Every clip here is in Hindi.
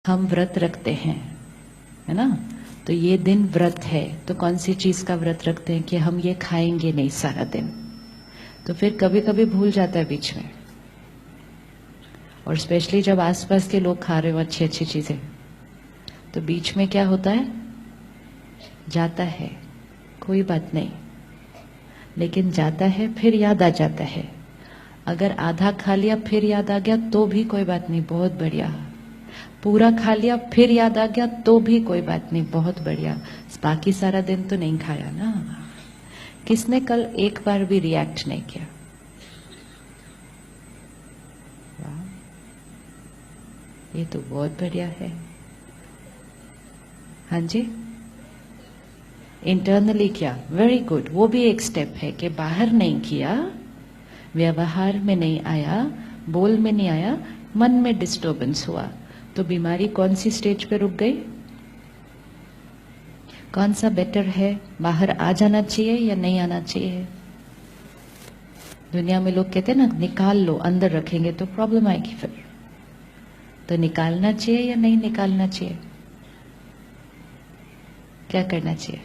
हम व्रत रखते हैं, है ना। तो ये दिन व्रत है, तो कौन सी चीज का व्रत रखते हैं कि हम ये खाएंगे नहीं सारा दिन। तो फिर कभी कभी भूल जाता है बीच में, और स्पेशली जब आसपास के लोग खा रहे हो अच्छी अच्छी चीजें, तो बीच में क्या होता है, जाता है, कोई बात नहीं, लेकिन जाता है फिर याद आ जाता है। अगर आधा खा लिया फिर याद आ गया तो भी कोई बात नहीं, बहुत बढ़िया। पूरा खा लिया फिर याद आ गया तो भी कोई बात नहीं, बहुत बढ़िया। बाकी सारा दिन तो नहीं खाया ना। किसने कल एक बार भी रिएक्ट नहीं किया? वाह, ये तो बहुत बढ़िया है। हाँ जी, इंटरनली किया, वेरी गुड। वो भी एक स्टेप है कि बाहर नहीं किया, व्यवहार में नहीं आया, बोल में नहीं आया, मन में डिस्टर्बेंस हुआ, तो बीमारी कौन सी स्टेज पे रुक गई? कौन सा बेटर है, बाहर आ जाना चाहिए या नहीं आना चाहिए? दुनिया में लोग कहते हैं ना, निकाल लो, अंदर रखेंगे तो प्रॉब्लम आएगी फिर। तो निकालना चाहिए या नहीं निकालना चाहिए? क्या करना चाहिए?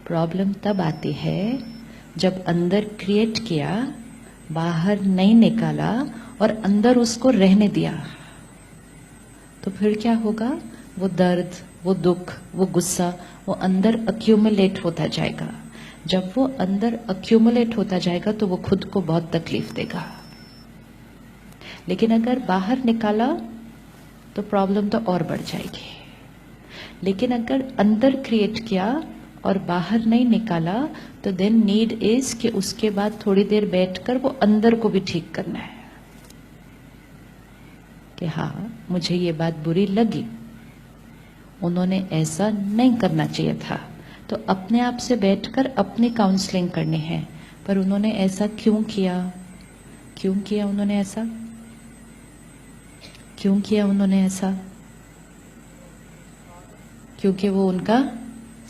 प्रॉब्लम तब आती है जब अंदर क्रिएट किया, बाहर नहीं निकाला और अंदर उसको रहने दिया। तो फिर क्या होगा? वो दर्द, वो दुख, वो गुस्सा, वो अंदर अक्यूमुलेट होता जाएगा। जब वो अंदर अक्यूमुलेट होता जाएगा तो वो खुद को बहुत तकलीफ देगा। लेकिन अगर बाहर निकाला तो प्रॉब्लम तो और बढ़ जाएगी। लेकिन अगर अंदर क्रिएट किया और बाहर नहीं निकाला, तो देन नीड इज कि उसके बाद थोड़ी देर बैठकर वो अंदर को भी ठीक करना है कि हाँ, मुझे ये बात बुरी लगी, उन्होंने ऐसा नहीं करना चाहिए था। तो अपने आप से बैठकर अपनी काउंसलिंग करनी है, पर उन्होंने ऐसा क्यों किया? क्यों किया उन्होंने ऐसा? क्यों किया उन्होंने ऐसा? क्योंकि वो उनका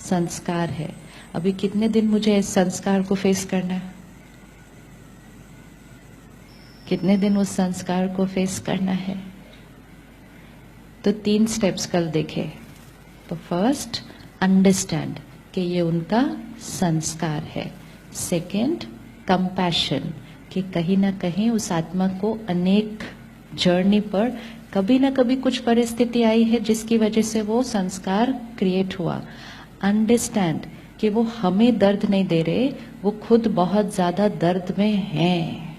संस्कार है। अभी कितने दिन मुझे इस संस्कार को फेस करना है? कितने दिन उस संस्कार को फेस करना है? तो 3 स्टेप्स कल देखे। तो फर्स्ट, अंडरस्टैंड कि ये उनका संस्कार है। सेकंड, कंपैशन कि कहीं ना कहीं उस आत्मा को अनेक जर्नी पर कभी ना कभी कुछ परिस्थिति आई है जिसकी वजह से वो संस्कार क्रिएट हुआ। अंडरस्टैंड कि वो हमें दर्द नहीं दे रहे, वो खुद बहुत ज्यादा दर्द में हैं।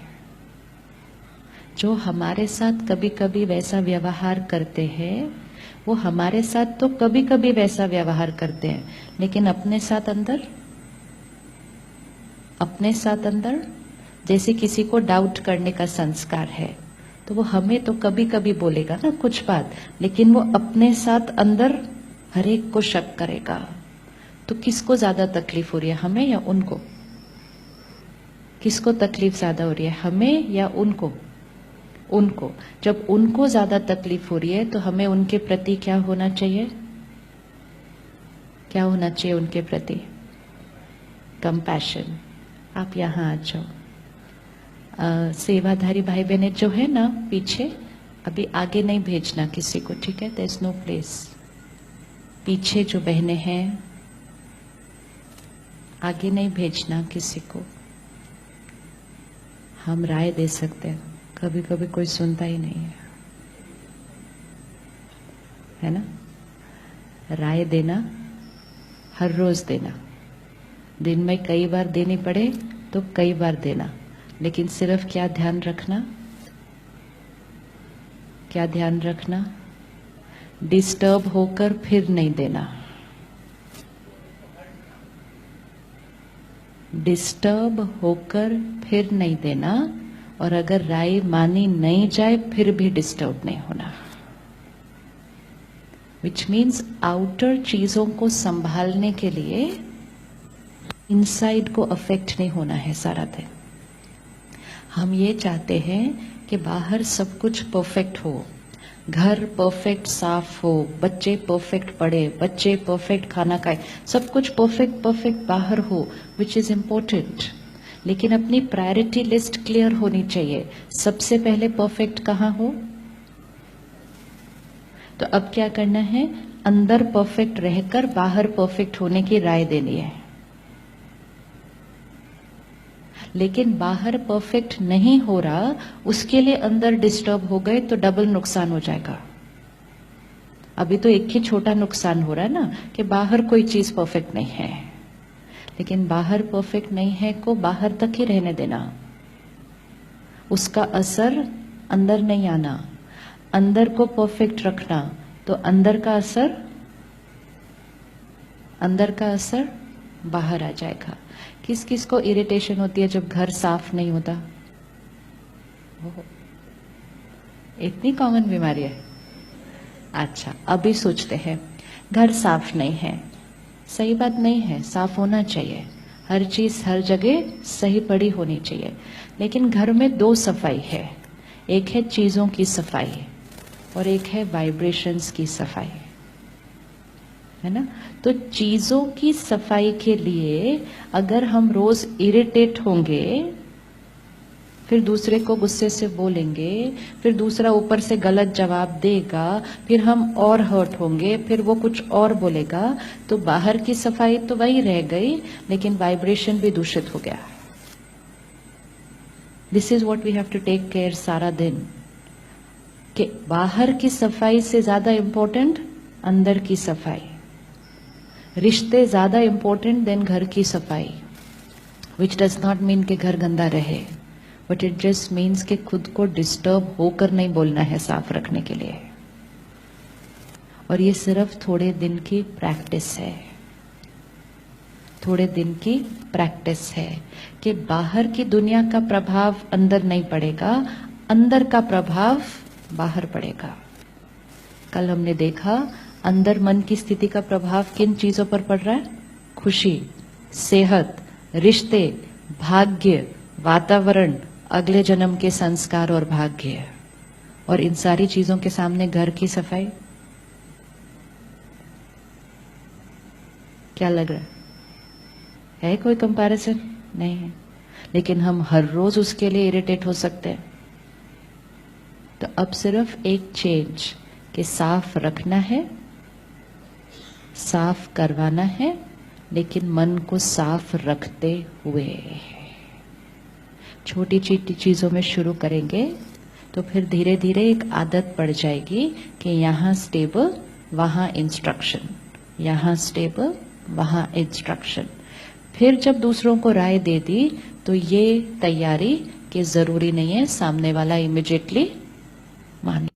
जो हमारे साथ कभी कभी वैसा व्यवहार करते हैं, वो हमारे साथ तो कभी कभी वैसा व्यवहार करते हैं, लेकिन अपने साथ अंदर जैसे किसी को डाउट करने का संस्कार है, तो वो हमें तो कभी कभी बोलेगा ना कुछ बात, लेकिन वो अपने साथ अंदर हर एक को शक करेगा। तो किसको ज्यादा तकलीफ हो रही है, हमें या उनको? किसको तकलीफ ज्यादा हो रही है, हमें या उनको? उनको। जब उनको ज्यादा तकलीफ हो रही है तो हमें उनके प्रति क्या होना चाहिए? क्या होना चाहिए उनके प्रति? कंपैशन। आप यहाँ आ जाओ। सेवाधारी भाई बहनें जो है ना पीछे, अभी आगे नहीं भेजना किसी को, ठीक है? There is no place. पीछे जो बहनें हैं, आगे नहीं भेजना किसी को। हम राय दे सकते हैं, कभी कभी कोई सुनता ही नहीं है ना? राय देना हर रोज देना, दिन में कई बार देनी पड़े तो कई बार देना, लेकिन सिर्फ क्या ध्यान रखना? क्या ध्यान रखना? डिस्टर्ब होकर फिर नहीं देना। डिस्टर्ब होकर फिर नहीं देना, और अगर राय मानी नहीं जाए फिर भी डिस्टर्ब नहीं होना। विच मीन्स आउटर चीजों को संभालने के लिए इनसाइड को अफेक्ट नहीं होना है सारा दिन। हम ये चाहते हैं कि बाहर सब कुछ परफेक्ट हो, घर परफेक्ट साफ हो, बच्चे परफेक्ट पढ़े, बच्चे परफेक्ट खाना खाए, सब कुछ परफेक्ट बाहर हो, विच इज इम्पोर्टेंट। लेकिन अपनी प्रायोरिटी लिस्ट क्लियर होनी चाहिए। सबसे पहले परफेक्ट कहाँ हो? तो अब क्या करना है, अंदर परफेक्ट रहकर बाहर परफेक्ट होने की राय देनी है। लेकिन बाहर परफेक्ट नहीं हो रहा, उसके लिए अंदर डिस्टर्ब हो गए तो डबल नुकसान हो जाएगा। अभी तो एक ही छोटा नुकसान हो रहा है ना कि बाहर कोई चीज परफेक्ट नहीं है, लेकिन बाहर परफेक्ट नहीं है को बाहर तक ही रहने देना, उसका असर अंदर नहीं आना। अंदर को परफेक्ट रखना तो अंदर का असर बाहर आ जाएगा। किस किस को इरिटेशन होती है जब घर साफ नहीं होता? इतनी कॉमन बीमारी है। अच्छा, अभी सोचते हैं घर साफ नहीं है, सही बात नहीं है, साफ होना चाहिए, हर चीज हर जगह सही पड़ी होनी चाहिए। लेकिन घर में दो सफाई है, एक है चीजों की सफाई और एक है वाइब्रेशंस की सफाई, है ना। तो चीजों की सफाई के लिए अगर हम रोज इरिटेट होंगे, फिर दूसरे को गुस्से से बोलेंगे, फिर दूसरा ऊपर से गलत जवाब देगा, फिर हम और हर्ट होंगे, फिर वो कुछ और बोलेगा, तो बाहर की सफाई तो वही रह गई, लेकिन वाइब्रेशन भी दूषित हो गया। This is what we have to take care सारा दिन, कि बाहर की सफाई से ज्यादा इंपॉर्टेंट अंदर की सफाई, रिश्ते ज्यादा इंपॉर्टेंट देन घर की सफाई। विच डज नॉट मीन कि घर गंदा रहे, बट इट जस्ट मीन्स कि खुद को डिस्टर्ब होकर नहीं बोलना है साफ रखने के लिए। और ये सिर्फ थोड़े दिन की प्रैक्टिस है, थोड़े दिन की प्रैक्टिस है कि बाहर की दुनिया का प्रभाव अंदर नहीं पड़ेगा, अंदर का प्रभाव बाहर पड़ेगा। कल हमने देखा अंदर मन की स्थिति का प्रभाव किन चीजों पर पड़ रहा है? खुशी, सेहत, रिश्ते, भाग्य, वातावरण, अगले जन्म के संस्कार और भाग्य। और इन सारी चीजों के सामने घर की सफाई, क्या लग रहा है कोई कंपैरिजन? नहीं है। लेकिन हम हर रोज उसके लिए इरिटेट हो सकते हैं। तो अब सिर्फ एक चेंज कि साफ रखना है, साफ करवाना है, लेकिन मन को साफ रखते हुए। छोटी छोटी चीजों में शुरू करेंगे तो फिर धीरे धीरे एक आदत पड़ जाएगी कि यहाँ स्टेबल वहाँ इंस्ट्रक्शन, यहाँ स्टेबल वहाँ इंस्ट्रक्शन। फिर जब दूसरों को राय दे दी तो ये तैयारी कि जरूरी नहीं है सामने वाला इमिडिएटली मान